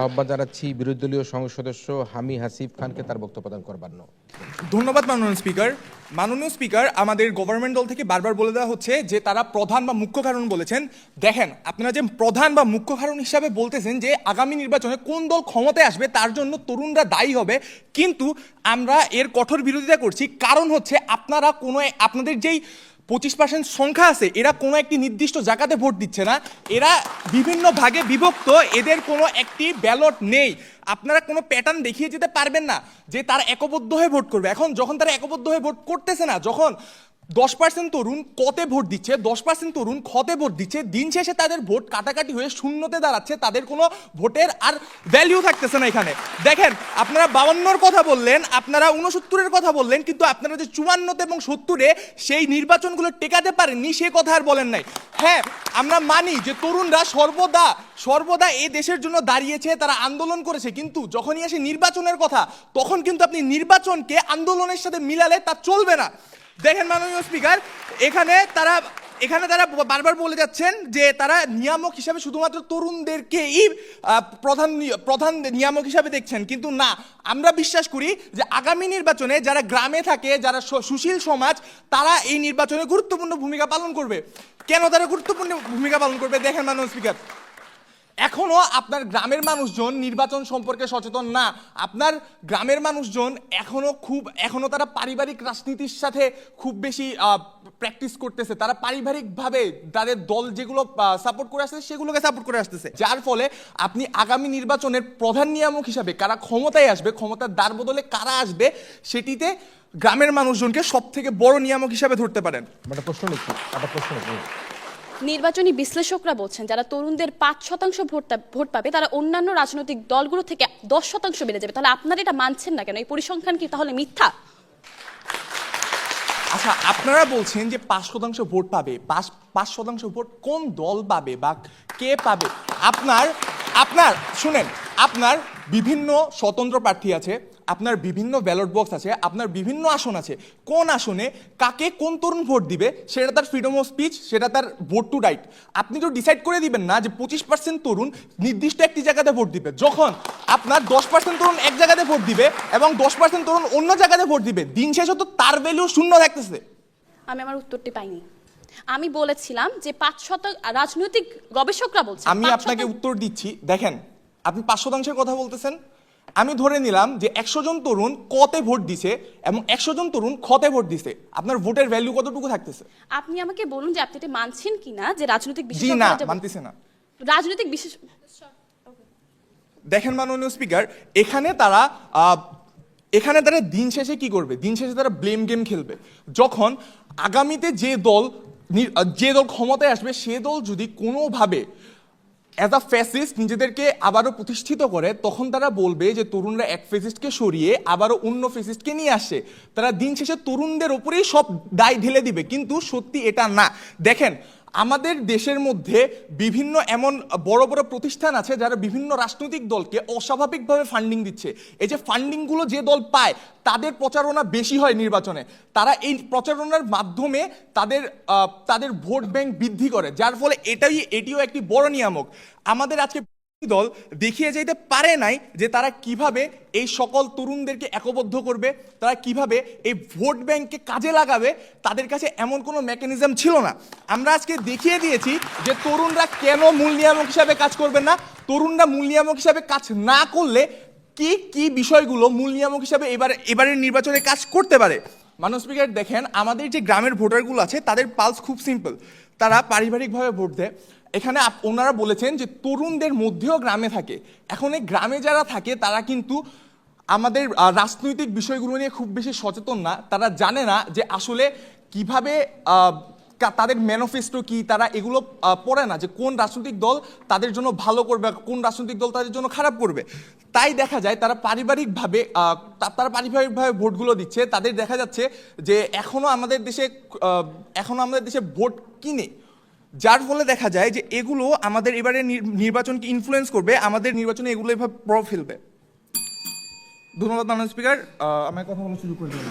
আহ্বান জানাচ্ছি বিরোধী দলীয় সংসদ সদস্য হামি হাসিব খানকে তার বক্তব্য প্রদান করবার জন্য। ধন্যবাদ মাননীয় স্পিকার। মাননীয় স্পিকার, আমাদের গভর্নমেন্ট দল থেকে বারবার বলে দেওয়া হচ্ছে যে তারা প্রধান বা মুখ্য কারণ বলেছেন। দেখেন, আপনারা যে প্রধান বা মুখ্য কারণ হিসাবে বলতেছেন যে আগামী নির্বাচনে কোন দল ক্ষমতায় আসবে তার জন্য তরুণরা দায়ী হবে, কিন্তু আমরা এর কঠোর বিরোধিতা করছি। কারণ হচ্ছে আপনাদের যেই 25% সংখ্যা আছে, এরা কোনো একটি নির্দিষ্ট জায়গাতে ভোট দিচ্ছে না, এরা বিভিন্ন ভাগে বিভক্ত, এদের কোনো একটি ব্যালট নেই। আপনারা কোনো প্যাটার্ন দেখিয়ে যেতে পারবেন না যে তারা একবদ্ধ হয়ে ভোট করবে। এখন যখন তারা একবদ্ধ হয়ে ভোট করতেছে না, যখন 10% তরুণ কতে ভোট দিচ্ছে, 10% তরুণ খতে ভোট দিচ্ছে, দিন শেষে তাদের ভোট কাটাকাটি হয়ে শূন্যতে দাঁড়াচ্ছে, তাদের কোনো ভোটের আর ভ্যালিউ থাকতেছে না এখানে। দেখেন, আপনারা 52-র কথা বললেন, আপনারা 69-এর কথা বললেন, কিন্তু আপনারা যে 54 এবং 70-এ সেই নির্বাচনগুলো টেকাতে পারেননি সে কথা আর বলেন নাই। হ্যাঁ, আমরা মানি যে তরুণরা সর্বদা এই দেশের জন্য দাঁড়িয়েছে, তারা আন্দোলন করেছে, কিন্তু যখনই আসে নির্বাচনের কথা তখন কিন্তু আপনি নির্বাচনকে আন্দোলনের সাথে মিলালে তা চলবে না। দেখেন মাননীয় স্পিকার, এখানে তারা বারবার বলে যাচ্ছেন যে তারা নিয়ামক হিসাবে শুধুমাত্র তরুণদেরকেই প্রধান নিয়ামক হিসাবে দেখছেন, কিন্তু না, আমরা বিশ্বাস করি যে আগামী নির্বাচনে যারা গ্রামে থাকে, যারা সুশীল সমাজ, তারা এই নির্বাচনে গুরুত্বপূর্ণ ভূমিকা পালন করবে। কেন তারা গুরুত্বপূর্ণ ভূমিকা পালন করবে? দেখেন মাননীয় স্পিকার, এখনো আপনার গ্রামের মানুষজন নির্বাচন সম্পর্কে সচেতন না। আপনার গ্রামের মানুষজন এখনো তারা পারিবারিক রাজনীতির সাথে খুব বেশি প্র্যাকটিস করতেছে। তারা পারিবারিকভাবে তাদের দল যেগুলো সাপোর্ট করে আসতেছে সেগুলোকে সাপোর্ট করে আসতেছে, যার ফলে আপনি আগামী নির্বাচনের প্রধান নিয়ামক হিসাবে কারা ক্ষমতায় আসবে, ক্ষমতার দ্বার বদলে কারা আসবে, সেটিতে গ্রামের মানুষজনকে সব থেকে বড় নিয়ামক হিসাবে ধরতে পারেন। নির্বাচনী বিশ্লেষকরা বলছেন যারা তরুণদের 5% ভোট পাবে তারা অন্যান্য রাজনৈতিক দলগুলো থেকে 10% বেড়ে যাবে। তাহলে আপনারা এটা মানছেন না কেন? এই পরিসংখ্যান কি তাহলে মিথ্যা? আচ্ছা, আপনারা বলছেন যে 5% ভোট পাবে, 5% ভোট কোন দল পাবে বা কে পাবে? আপনার শুনেন, আপনার বিভিন্ন স্বতন্ত্র প্রার্থী আছে, আপনার বিভিন্ন ব্যালট বক্স আছে, আপনার বিভিন্ন আসন আছে। কোন আসনে কাকে কোন তরুণ ভোট দিবে সেটা তার ফ্রিডম অফ স্পিচ, সেটা তার ভোট টু রাইট। আপনি তো ডিসাইড করে দিবেন না যে 25% তরুণ নির্দিষ্ট একটি জায়গাতে ভোট দিবে, যখন আপনার 10% তরুণ এক জায়গাতে ভোট দিবে এবং 10% তরুণ অন্য জায়গাতে ভোট দিবে, দিন শেষে তো তার ভ্যালু শূন্য থাকতেছে। আমি আমার উত্তরটি পাইনি। আমি বলেছিলাম যে 5% রাজনৈতিক গবেষকরা বলছেন। আমি আপনাকে উত্তর দিচ্ছি। দেখেন, আপনি 5%-এর কথা বলতেছেন, আমি ধরে নিলাম যে 100 জন তরুণ কতে ভোট দিছে এবং 100 জন তরুণ খতে ভোট দিছে, আপনার ভোটের ভ্যালু কতটুকু থাকতেছে? আপনি আমাকে বলুন যে আপনি এটা মানছেন কিনা যে রাজনৈতিক জি না, মানতেছে না। রাজনৈতিক বিশেষ দেখেন মাননীয় স্পিকার, এখানে তারা দিন শেষে কি করবে? দিন শেষে তারা ব্লেম গেম খেলবে। যখন আগামীতে যে দল ক্ষমতায় আসবে, সে দল যদি কোনোভাবে অ্যাজ আ ফ্যাসিস্ট নিজেদেরকে আবারও প্রতিষ্ঠিত করে, তখন তারা বলবে যে তরুণরা এক ফ্যাসিস্টকে সরিয়ে আবারও অন্য ফ্যাসিস্টকে নিয়ে আসে। তারা দিন শেষে তরুণদের ওপরেই সব দায় ঢেলে দিবে, কিন্তু সত্যি এটা না। দেখেন, আমাদের দেশের মধ্যে বিভিন্ন এমন বড় বড় প্রতিষ্ঠান আছে যারা বিভিন্ন রাজনৈতিক দলকে অস্বাভাবিকভাবে ফান্ডিং দিচ্ছে। এই যে ফান্ডিংগুলো যে দল পায় তাদের প্রচারণা বেশি হয় নির্বাচনে, তারা এই প্রচারণার মাধ্যমে তাদের ভোট ব্যাংক বৃদ্ধি করে, যার ফলে এটিও একটি বড় নিয়ামক। আমাদের আজকে দল দেখিয়ে যেতে পারে নাই যে তারা কিভাবে এই সকল তরুণদেরকে একবদ্ধ করবে, তারা কিভাবে এই ভোট ব্যাংককে কাজে লাগাবে, তাদের কাছে এমন কোনো মেকানিজম ছিল না। আমরা আজকে দেখিয়ে দিয়েছি যে তরুণরা কেন মূল নিয়ামক হিসাবে কাজ করবে না। তরুণরা মূল নিয়ামক হিসাবে কাজ না করলে কি কি বিষয়গুলো মূল নিয়ামক হিসাবে এবারের নির্বাচনে কাজ করতে পারে। মাননীয় স্পিকার, দেখেন, আমাদের যে গ্রামের ভোটারগুলো আছে তাদের পালস খুব সিম্পল, তারা পারিবারিকভাবে ভোট দেয়। এখানে ওনারা বলেছেন যে তরুণদের মধ্যেও গ্রামে থাকে। এখন এই গ্রামে যারা থাকে তারা কিন্তু আমাদের রাজনৈতিক বিষয়গুলো নিয়ে খুব বেশি সচেতন না। তারা জানে না যে আসলে কিভাবে তাদের ম্যানিফেস্টো কি, তারা এগুলো পড়ে না যে কোন রাজনৈতিক দল তাদের জন্য ভালো করবে, কোন রাজনৈতিক দল তাদের জন্য খারাপ করবে। তাই দেখা যায় তারা পারিবারিকভাবে ভোটগুলো দিচ্ছে। তাদের দেখা যাচ্ছে যে এখনো আমাদের দেশে ভোট কিনে, যার ফলে দেখা যায় যে এগুলো আমাদের এবারে নির্বাচনকে ইনফ্লুয়েন্স করবে, আমাদের নির্বাচনে এগুলো এভাবে প্রভাব ফেলবে। ধন্যবাদ মাননীয় স্পিকার, আমার কথা বলার সুযোগ করে দিন।